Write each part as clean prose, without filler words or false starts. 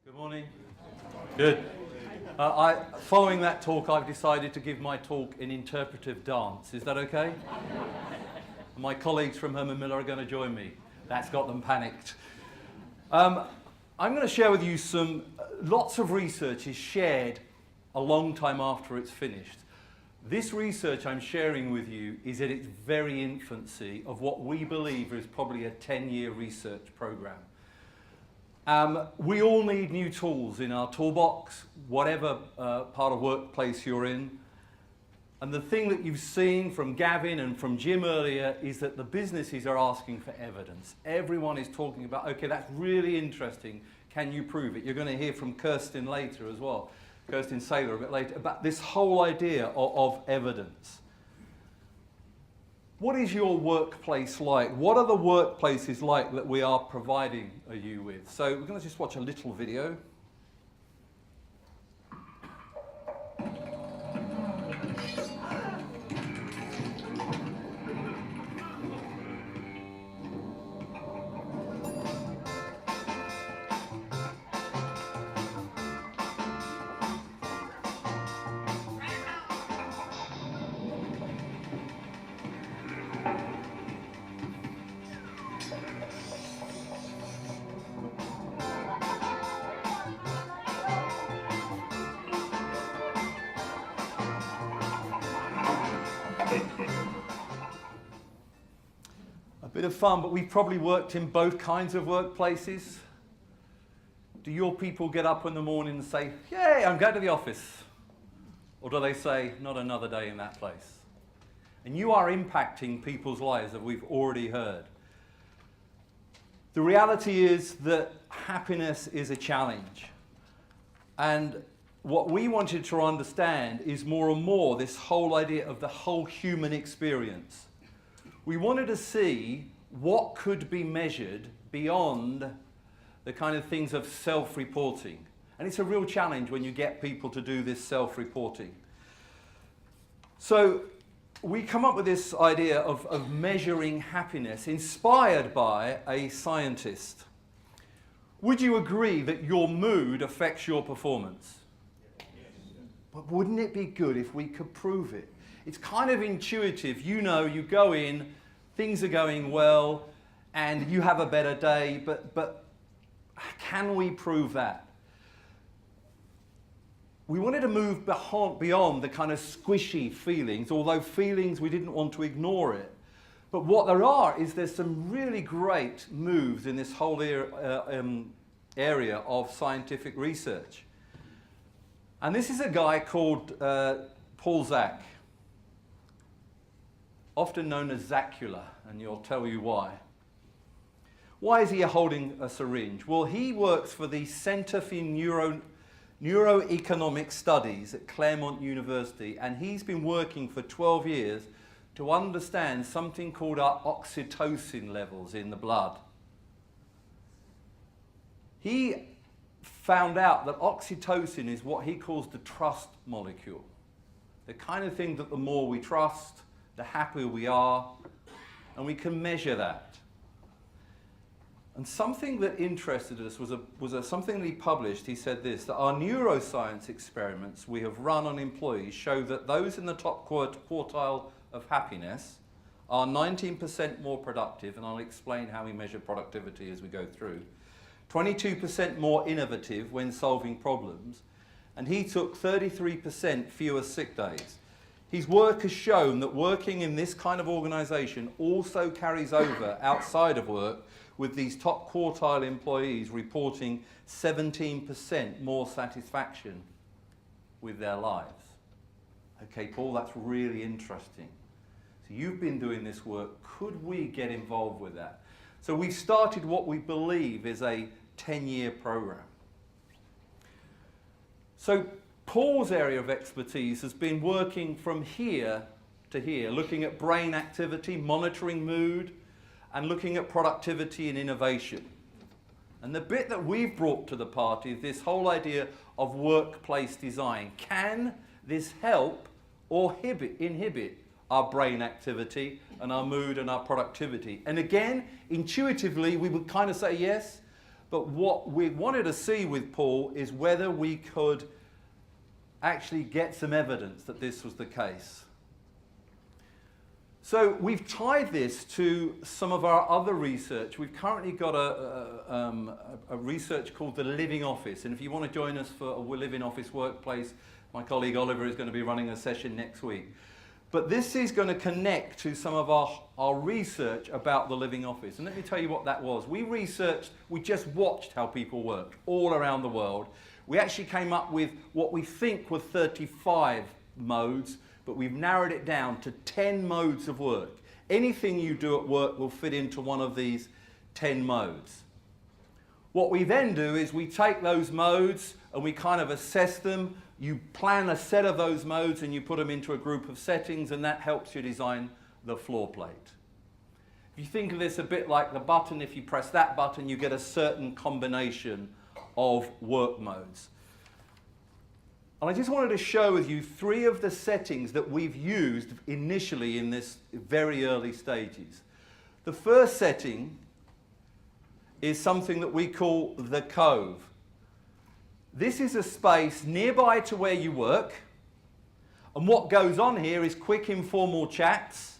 Good morning. Good. Following that talk, I've decided to give my talk in interpretive dance. Is that okay? My colleagues from Herman Miller are going to join me. That's got them panicked. I'm going to share with you lots of research is shared a long time after it's finished. This research I'm sharing with you is at its very infancy of what we believe is probably a 10-year research program. We all need new tools in our toolbox, whatever part of workplace you're in. And the thing that you've seen from Gavin and from Jim earlier is that the businesses are asking for evidence. Everyone is talking about, okay, that's really interesting. Can you prove it? You're going to hear from Kirsten later as well, Kirsten Saylor a bit later, about this whole idea of evidence. What is your workplace like? What are the workplaces like that we are providing you with? So we're going to just watch a little video. A bit of fun, but we've probably worked in both kinds of workplaces. Do your people get up in the morning and say, yay, I'm going to the office? Or do they say, not another day in that place? And you are impacting people's lives, as we've already heard. The reality is that happiness is a challenge. And what we wanted to understand is more and more this whole idea of the whole human experience. We wanted to see what could be measured beyond the kind of things of self-reporting. And it's a real challenge when you get people to do this self-reporting. So we come up with this idea of measuring happiness inspired by a scientist. Would you agree that your mood affects your performance? But wouldn't it be good if we could prove it? It's kind of intuitive. You know, you go in, things are going well, and you have a better day, but can we prove that? We wanted to move beyond the kind of squishy feelings, although feelings, we didn't want to ignore it. But what there are is there's some really great moves in this whole area of scientific research. And this is a guy called Paul Zak, often known as Zacula, and you'll tell you why. Why is he holding a syringe? Well, he works for the Center for Neuroeconomics Studies at Claremont University, and he's been working for 12 years to understand something called our oxytocin levels in the blood. He found out that oxytocin is what he calls the trust molecule. The kind of thing that the more we trust, the happier we are, and we can measure that. And something that interested us was something that he published. He said this, that our neuroscience experiments we have run on employees show that those in the top quartile of happiness are 19% more productive, and I'll explain how we measure productivity as we go through, 22% more innovative when solving problems, and he took 33% fewer sick days. His work has shown that working in this kind of organisation also carries over outside of work, with these top quartile employees reporting 17% more satisfaction with their lives. Okay, Paul, that's really interesting. So you've been doing this work. Could we get involved with that? So we've started what we believe is a 10-year program. So Paul's area of expertise has been working from here to here, looking at brain activity, monitoring mood, and looking at productivity and innovation. And the bit that we've brought to the party is this whole idea of workplace design. Can this help or inhibit our brain activity and our mood and our productivity? And again, intuitively, we would kind of say yes, But what we wanted to see with Paul is whether we could actually get some evidence that this was the case. So we've tied this to some of our other research. We've currently got a research called the Living Office. And if you want to join us for a Living Office workplace, my colleague Oliver is going to be running a session next week. But this is going to connect to some of our research about the Living Office. And let me tell you what that was. We just watched how people work all around the world. We actually came up with what we think were 35 modes, but we've narrowed it down to 10 modes of work. Anything you do at work will fit into one of these 10 modes. What we then do is we take those modes and we kind of assess them. You plan a set of those modes and you put them into a group of settings, and that helps you design the floor plate. If you think of this a bit like the button, if you press that button, you get a certain combination of work modes. And I just wanted to show with you 3 of the settings that we've used initially in this very early stages. The first setting is something that we call the Cove. This is a space nearby to where you work, and what goes on here is quick informal chats,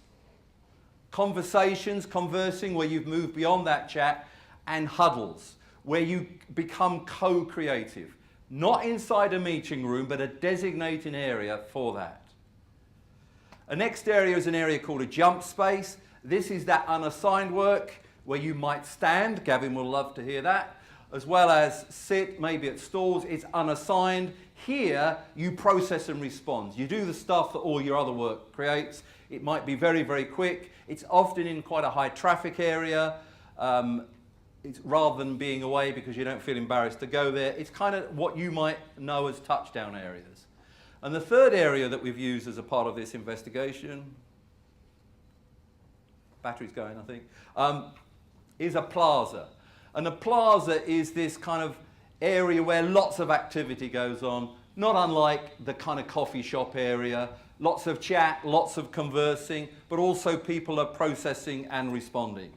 conversing where you've moved beyond that chat, and huddles where you become co-creative. Not inside a meeting room, but a designated area for that. A next area is an area called a jump space. This is that unassigned work where you might stand. Gavin will love to hear that. As well as sit, maybe at stalls. It's unassigned. Here, you process and respond. You do the stuff that all your other work creates. It might be very, very quick. It's often in quite a high traffic area. It's rather than being away because you don't feel embarrassed to go there. It's kind of what you might know as touchdown areas. And the third area that we've used as a part of this investigation, battery's going I think, is a plaza. And a plaza is this kind of area where lots of activity goes on, not unlike the kind of coffee shop area. Lots of chat, lots of conversing, but also people are processing and responding.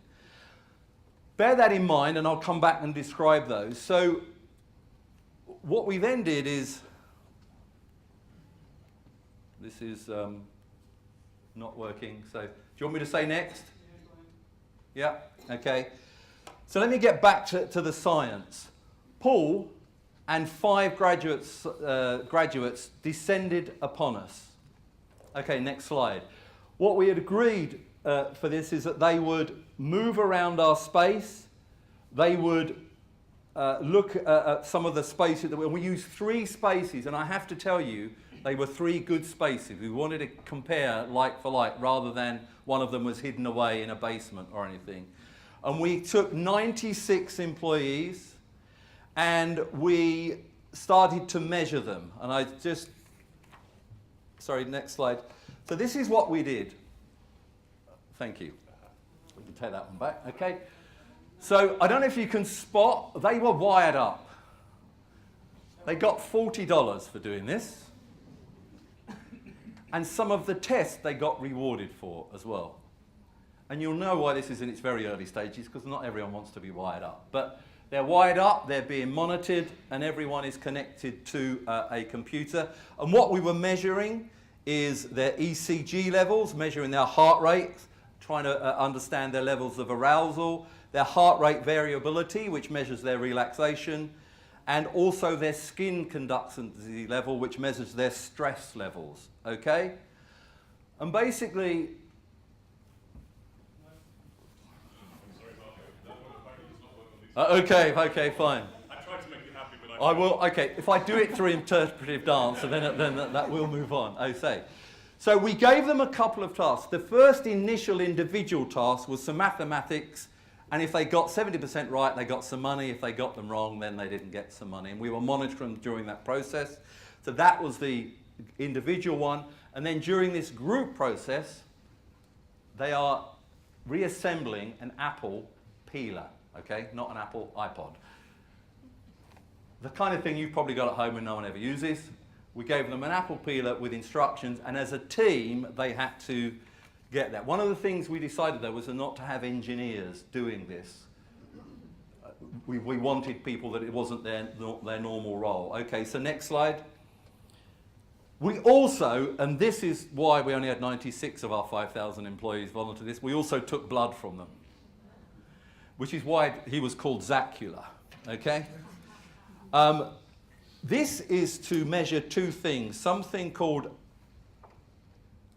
Bear that in mind, and I'll come back and describe those. So what we then did is, this is not working, so do you want me to say next? Yeah, okay. So let me get back to the science. Paul and 5 graduates descended upon us. Okay, next slide. What we had agreed for this is that they would move around our space. They would look at some of the spaces. We used 3 spaces, and I have to tell you, they were 3 good spaces. We wanted to compare like for like, rather than one of them was hidden away in a basement or anything. And we took 96 employees, and we started to measure them. And I just, sorry, next slide. So this is what we did. Thank you. We can take that one back, okay? So I don't know if you can spot, they were wired up. They got $40 for doing this. And some of the tests they got rewarded for as well. And you'll know why this is in its very early stages, because not everyone wants to be wired up. But they're wired up, they're being monitored, and everyone is connected to a computer. And what we were measuring is their ECG levels, measuring their heart rate, trying to understand their levels of arousal, their heart rate variability, which measures their relaxation, and also their skin conductancy level, which measures their stress levels, okay? And basically, okay, fine. I tried to make you happy, but I will, okay, if I do it through interpretive dance, then that will move on, I say. So we gave them a couple of tasks. The first initial individual task was some mathematics, and if they got 70% right, they got some money. If they got them wrong, then they didn't get some money. And we were monitoring during that process. So that was the individual one. And then during this group process, they are reassembling an Apple peeler, okay? Not an Apple iPod. The kind of thing you've probably got at home and no one ever uses. We gave them an Apple peeler with instructions, and as a team, they had to get that. One of the things we decided, though, was not to have engineers doing this. we wanted people that it wasn't their normal role. Okay, so next slide. We also, and this is why we only had 96 of our 5,000 employees volunteer this, we also took blood from them, which is why he was called Zacula, okay? This is to measure two things, something called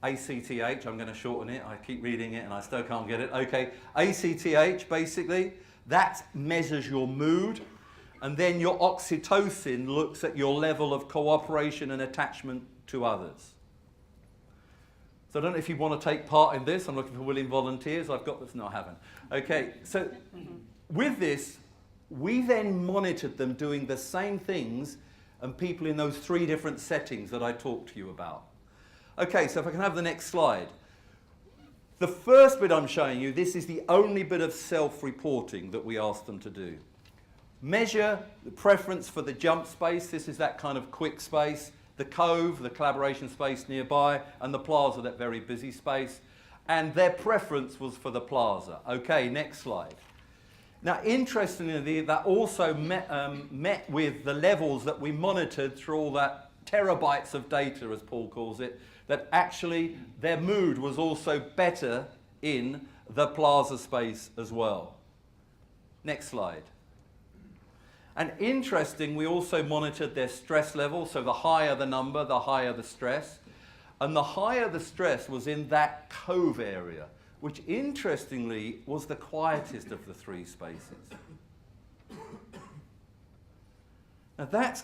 ACTH, I'm going to shorten it, I keep reading it and I still can't get it. Okay, ACTH basically, that measures your mood, and then your oxytocin looks at your level of cooperation and attachment to others. So I don't know if you want to take part in this, I'm looking for willing volunteers, I've got this, no I haven't. Okay, so with this, we then monitored them doing the same things and people in those 3 different settings that I talked to you about. Okay, so if I can have the next slide. The first bit I'm showing you, this is the only bit of self-reporting that we asked them to do. Measure the preference for the jump space, this is that kind of quick space, the Cove, the collaboration space nearby, and the plaza, that very busy space. And their preference was for the plaza. Okay, next slide. Now, interestingly, that also met with the levels that we monitored through all that terabytes of data, as Paul calls it, that actually their mood was also better in the plaza space as well. Next slide. And interesting, we also monitored their stress level, so the higher the number, the higher the stress. And the higher the stress was in that Cove area, which interestingly was the quietest of the 3 spaces. Now that's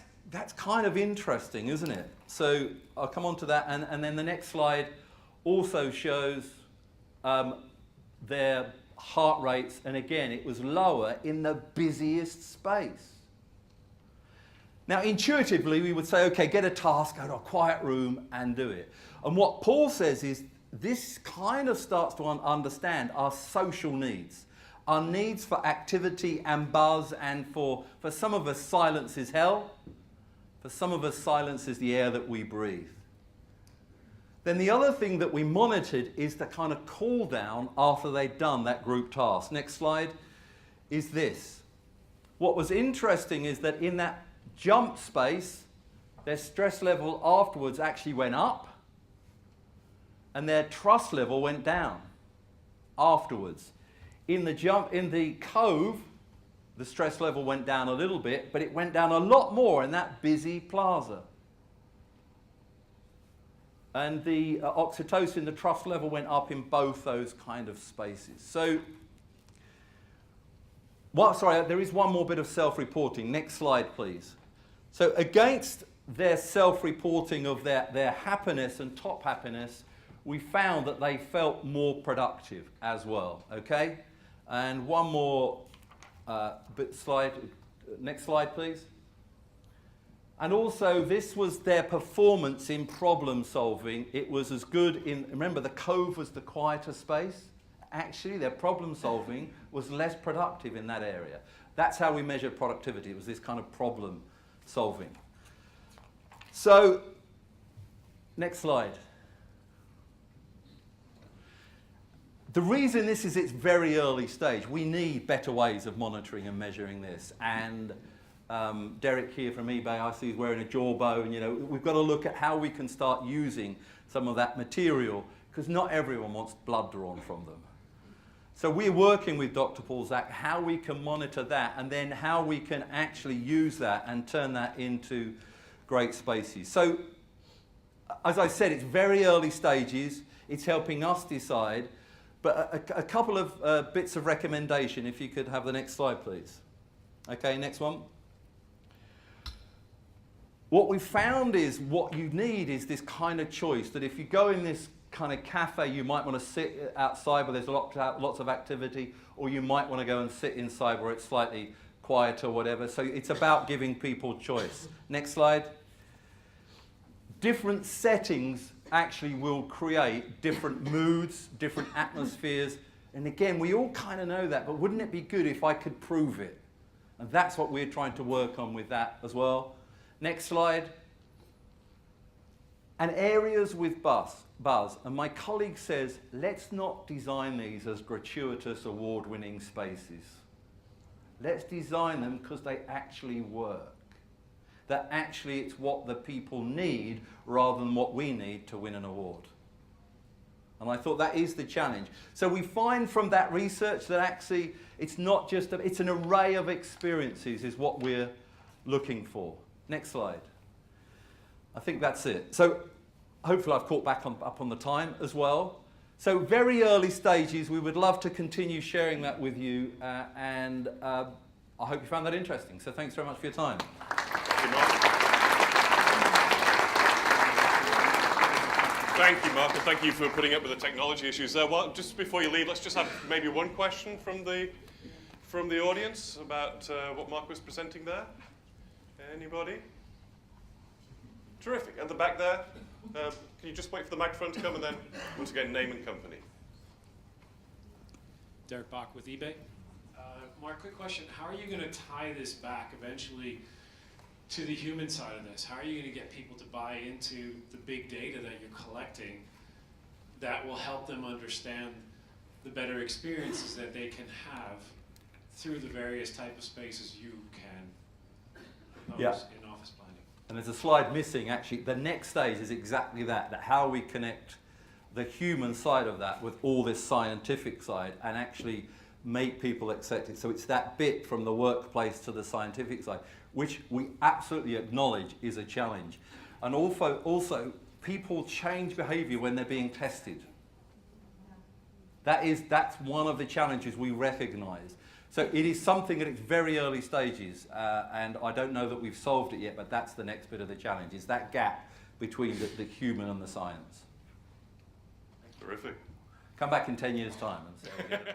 kind of interesting, isn't it? So I'll come on to that, and then the next slide also shows their heart rates, and again, it was lower in the busiest space. Now, intuitively, we would say, okay, get a task, go to a quiet room and do it. And what Paul says is, this kind of starts to understand our social needs. Our needs for activity and buzz, and for some of us, silence is hell. For some of us, silence is the air that we breathe. Then the other thing that we monitored is the kind of cool down after they'd done that group task. Next slide is this. What was interesting is that in that jump space, their stress level afterwards actually went up, and their trust level went down afterwards. In the Cove, the stress level went down a little bit, but it went down a lot more in that busy plaza. And the oxytocin, the trust level went up in both those kind of spaces. So, there is one more bit of self-reporting. Next slide, please. So against their self-reporting of their happiness and top happiness, we found that they felt more productive as well, okay? And one more slide, next slide please. And also this was their performance in problem solving. It was as good in, remember the Cove was the quieter space. Actually their problem solving was less productive in that area. That's how we measured productivity. It was this kind of problem solving. So, next slide. The reason this is its very early stage, we need better ways of monitoring and measuring this. And Derek here from eBay, I see he's wearing a jawbone. You know, we've got to look at how we can start using some of that material, because not everyone wants blood drawn from them. So we're working with Dr. Paul Zak how we can monitor that, and then how we can actually use that and turn that into great spaces. So, as I said, it's very early stages. It's helping us decide. But a couple of bits of recommendation, if you could have the next slide, please. Okay, next one. What we found is what you need is this kind of choice, that if you go in this kind of cafe, you might want to sit outside where there's lots of activity, or you might want to go and sit inside where it's slightly quieter or whatever. So it's about giving people choice. Next slide. Different settings actually will create different moods, different atmospheres. And again, we all kind of know that, but wouldn't it be good if I could prove it? And that's what we're trying to work on with that as well. Next slide. And areas with buzz. And my colleague says, let's not design these as gratuitous award-winning spaces. Let's design them because they actually work. That actually it's what the people need rather than what we need to win an award. And I thought that is the challenge. So we find from that research that actually it's not just, it's an array of experiences is what we're looking for. Next slide. I think that's it. So hopefully I've caught back up on the time as well. So very early stages, we would love to continue sharing that with you, and I hope you found that interesting. So thanks very much for your time. Thank you, Mark, and thank you for putting up with the technology issues. Well, just before you leave, let's just have maybe one question from the audience about what Mark was presenting there. Anybody? Terrific. At the back there. Can you just wait for the microphone to come, and then, once again, name and company. Derek Bach with eBay. Mark, quick question. How are you going to tie this back eventually to the human side of this? How are you going to get people to buy into the big data that you're collecting that will help them understand the better experiences that they can have through the various type of spaces you can pose in office planning? And there's a slide missing, actually. The next stage is exactly that how we connect the human side of that with all this scientific side and actually make people accept it. So it's that bit from the workplace to the scientific side, which we absolutely acknowledge is a challenge. And also people change behaviour when they're being tested. That's one of the challenges we recognise. So it is something at its very early stages, and I don't know that we've solved it yet, but that's the next bit of the challenge, is that gap between the human and the science. Terrific. Come back in 10 years' time and say